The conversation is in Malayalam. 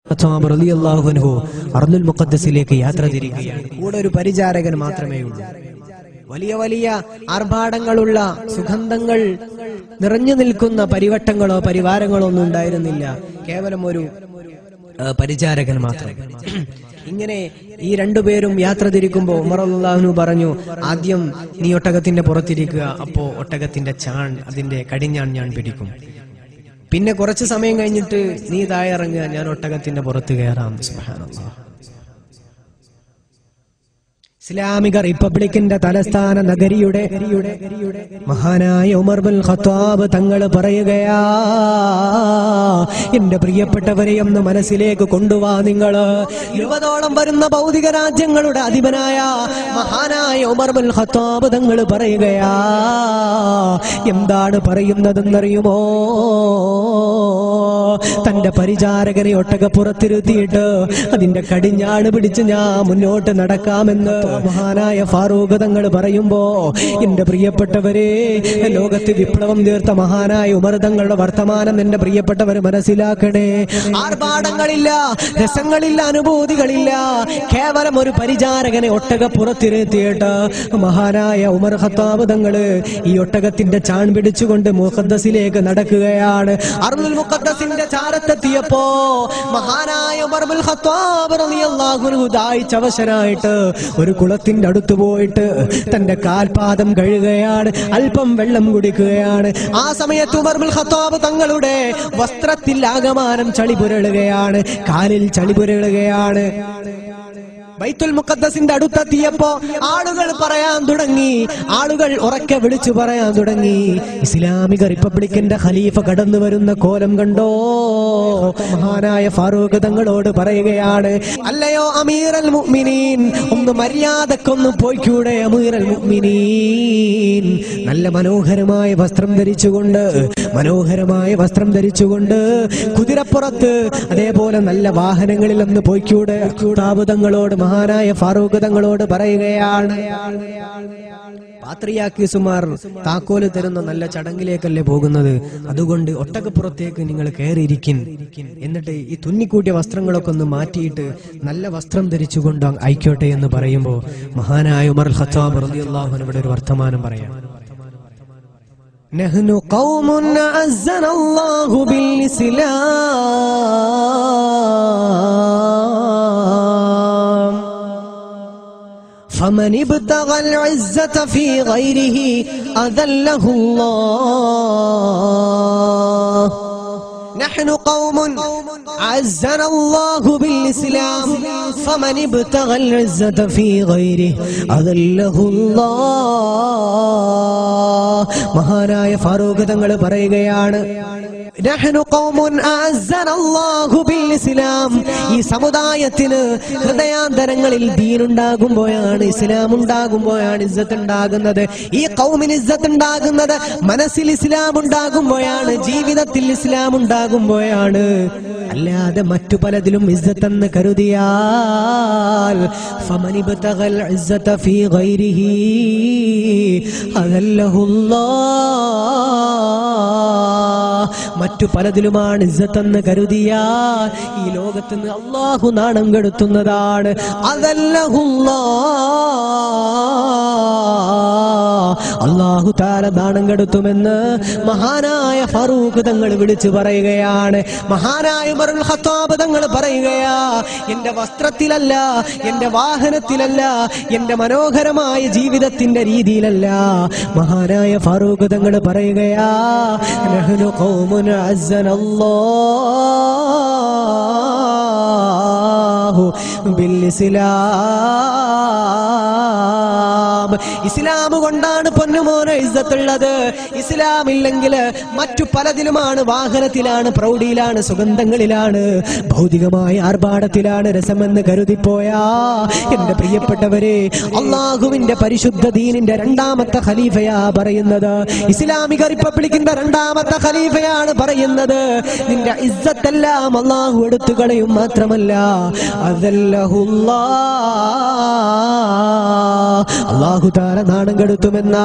റളിയല്ലാഹു അൻഹു അർദുൽ മുഖദ്ദസിലേക്ക് യാത്ര തിരിക്കുകയാണ്. കൂടെ ഒരു പരിചാരകൻ മാത്രമേ ഉള്ളൂ. വലിയ വലിയ ആർഭാടങ്ങളുള്ള സുഗന്ധങ്ങൾ നിറഞ്ഞു നിൽക്കുന്ന പരിവട്ടങ്ങളോ പരിവാരങ്ങളോ ഒന്നും ഉണ്ടായിരുന്നില്ല. കേവലം ഒരു പരിചാരകൻ മാത്രം. ഇങ്ങനെ ഈ രണ്ടുപേരും യാത്ര തിരിക്കുമ്പോ ഉമർ റളിയല്ലാഹു അൻഹു പറഞ്ഞു, ആദ്യം നീ ഒട്ടകത്തിന്റെ പുറത്തിരിക്കുക, അപ്പോ ഒട്ടകത്തിന്റെ ചാൺ, അതിന്റെ കടിഞ്ഞാൺ ഞാൻ പിടിക്കും. പിന്നെ കുറച്ചു സമയം കഴിഞ്ഞിട്ട് നീ താഴെ ഇറങ്ങുക, ഞാൻ ഒട്ടകത്തിന്റെ പുറത്ത് കയറാം. സുബ്ഹാനല്ലാഹ്. ഇസ്ലാമിക റിപ്പബ്ലിക്കിന്റെ തലസ്ഥാന നഗരിയുടെ മഹാനായ ഉമർ ബിൻ ഖത്താബ് തങ്ങൾ പറയുകയാ, എന്റെ പ്രിയപ്പെട്ടവരെ ഒന്ന് മനസ്സിലേക്ക് കൊണ്ടുവാ. നിങ്ങൾ 20ഓളം വരുന്ന ഭൗതിക രാജ്യങ്ങളുടെ അധിപനായ മഹാനായ ഉമർ ബിൻ ഖത്താബ് തങ്ങൾ പറയുകയാ, എന്താണ് പറയുന്നതെന്നറിയുമോ? തന്റെ പരിചാരകനെ ഒട്ടകപ്പുറത്തിരുത്തിയിട്ട് അതിന്റെ കടിഞ്ഞാണ് പിടിച്ച് ഞാൻ മുന്നോട്ട് നടക്കാമെന്ന് മഹാനായ ഫാറൂഖ് തങ്ങൾ പറയുമ്പോ, എന്റെ പ്രിയപ്പെട്ടവരെ, ലോകത്ത് വിപ്ലവം തീർത്ത മഹാനായ ഉമർ തങ്ങളുടെ വർത്തമാനം എന്റെ പ്രിയപ്പെട്ടവർ മനസ്സിലാക്കണേ. ആർഭാടങ്ങളില്ല, രസങ്ങളില്ല, അനുഭൂതികളില്ല, കേവലം ഒരു പരിചാരകനെ ഒട്ടകപ്പുറത്തിരുത്തിയിട്ട് മഹാനായ ഉമർ ഖത്താബ് തങ്ങള് ഈ ഒട്ടകത്തിന്റെ ചാൺ പിടിച്ചുകൊണ്ട് മുഖദ്ദസിലേക്ക് നടക്കുകയാണ്. അർദുൽ മുഖദ്ദസിന്റെ ചാരത്തെത്തിയപ്പോ മഹാനായ ഉമർ ബിൻ ഖത്താബ് റളിയല്ലാഹു അൻഹു ദാഹിച്ചവശനായിട്ട് ഒരു കുളത്തിന്റെ അടുത്ത് പോയിട്ട് തന്റെ കാൽപാദം കഴുകുകയാണ്, അല്പം വെള്ളം കുടിക്കുകയാണ്. ആ സമയത്ത് ഉമർ ബിൻ ഖത്താബ് തങ്ങളുടെ വസ്ത്രത്തിൽ ആകമാനം ചളി പുരളുകയാണ്, കാലിൽ ചളി പുരളുകയാണ്. ബൈത്തുൽ മുഖദ്ദസിന്റെ അടുത്തെത്തിയപ്പോ ആളുകൾ പറയാൻ തുടങ്ങി, ആളുകൾ ഉറക്കെ വിളിച്ചു പറയാൻ തുടങ്ങി, ഇസ്ലാമിക റിപ്പബ്ലിക്കിന്റെ ഖലീഫ കടന്നു വരുന്ന കോലം കണ്ടോ? മഹാനായ ഫാറൂഖ് തങ്ങളോട് പറയുകയാണ്, അല്ലയോ അമീറൽ മുഅ്മിനീൻ, ഒന്ന് മര്യാദക്കൊന്ന് പോയിക്കൂടെ അമീറൽ മുഅ്മിനീൻ? നല്ല മനോഹരമായ വസ്ത്രം ധരിച്ചുകൊണ്ട് കുതിരപ്പുറത്ത്, അതേപോലെ നല്ല വാഹനങ്ങളിൽ ഒന്ന് പോയിക്കൂടെ? തങ്ങളോട് മഹാനായ ഫാറൂഖ് തങ്ങളോട് പറയുകയാണ്. പാത്രിയാക്കീസുമാർ താക്കോല് തരുന്ന നല്ല ചടങ്ങിലേക്കല്ലേ പോകുന്നത്, അതുകൊണ്ട് ഒട്ടകപ്പുറത്തേക്ക് നിങ്ങൾ കയറിയിരിക്കും, എന്നിട്ട് ഈ തുന്നിക്കൂട്ടിയ വസ്ത്രങ്ങളൊക്കെ ഒന്ന് മാറ്റിയിട്ട് നല്ല വസ്ത്രം ധരിച്ചുകൊണ്ട് ആയിക്കോട്ടെ എന്ന് പറയുമ്പോ മഹാനായ ഉമർ ഖത്താബ് റളിയല്ലാഹു അൻഹു ഇവിടെ ഒരു വർത്തമാനം പറയാം. നഹ്നു ഖൗമുൻ അസ്സനല്ലാഹു ബിൽ ഇസ്ലാം فمن ابتغى العزة في غيره أذله الله. نحن قوم عزنا الله بالإسلام فمن ابتغى العزة في غيره أذله الله. മഹാനായ ഫാറൂഖ് തങ്ങൾ പറയുകയാണ്, നഹ്നു ഖൗമുൻ അഅസ്സനല്ലാഹു ബിൽ ഇസ്ലാം. ഈ സമുദായത്തിന് ഹൃദയാന്തരങ്ങളിൽ ദീൻ ഉണ്ടാകുമ്പോഴാണ്, ഇസ്ലാം ഉണ്ടാകുമ്പോഴാണ് ഇസ്സത്ത് ഉണ്ടാകുന്നത്. ഈ ഖൗമിന് ഇസ്സത്ത് ഉണ്ടാകുന്നത് മനസ്സിൽ ഇസ്ലാം ഉണ്ടാകുമ്പോഴാണ്, ജീവിതത്തിൽ ഇസ്ലാം ഉണ്ടാകുമ്പോഴാണ്. അല്ലാതെ മറ്റു പലതിലും ഇസ്സത്ത് എന്ന് കരുതിയാൽ ഫമനിബ്തഗൽ ഇസ്സത ഫീ ഗൈരിഹി അദല്ലഹുല്ലാഹ്. മറ്റു പലതിലുമാണ് ഇസ്സത്തെന്ന് കരുതിയാൽ ഈ ലോകത്ത് നിന്ന് അല്ലാഹു നാണം കെടുത്തുന്നതാണ്. അല്ലാഹു തആല നാണം കെടുത്തുമെന്ന് മഹാനായ ഫാറൂഖ് തങ്ങൾ വിളിച്ചു പറയുകയാണ്. മഹാനായ ഉമർ ബിൻ ഖത്താബ് തങ്ങൾ പറയുകയാ, എന്റെ വസ്ത്രത്തിലല്ല, എന്റെ വാഹനത്തിലല്ല, എന്റെ മനോഹരമായ ജീവിതത്തിന്റെ രീതിയിലല്ല. മഹാനായ ഫാറൂഖ് തങ്ങൾ പറയുകയാ, നഹ്നു ഖൗമുൻ അസ്സനല്ലാഹു ബിൽ ഇസ്ലാം. ഇസ്ലാം കൊണ്ടാണ് പൊന്നുമോനെ ഇസ്സത്തുള്ളത്. ഇസ്ലാം ഇല്ലെങ്കിൽ മറ്റു പലതിലുമാണ്, വാഹനത്തിലാണ്, പ്രൗഢിയിലാണ്, സുഗന്ധങ്ങളിലാണ്, ഭൗതികമായ ആർഭാടത്തിലാണ് രസമെന്ന് കരുതിപ്പോയാ എന്റെ പ്രിയപ്പെട്ടവരെ, അള്ളാഹുവിന്റെ പരിശുദ്ധ ദീനിന്റെ രണ്ടാമത്തെ ഖലീഫയാ പറയുന്നത്, ഇസ്ലാമിക റിപ്പബ്ലിക്കിന്റെ രണ്ടാമത്തെ ഖലീഫയാണ് പറയുന്നത്, നിന്റെ ഇസ്സത്തെല്ലാം അള്ളാഹു എടുത്തു കളയും മാത്രമല്ല അദല്ലഹുല്ലാഹ്, അള്ളാഹു തആല നാണം കെടുത്തുമെന്ന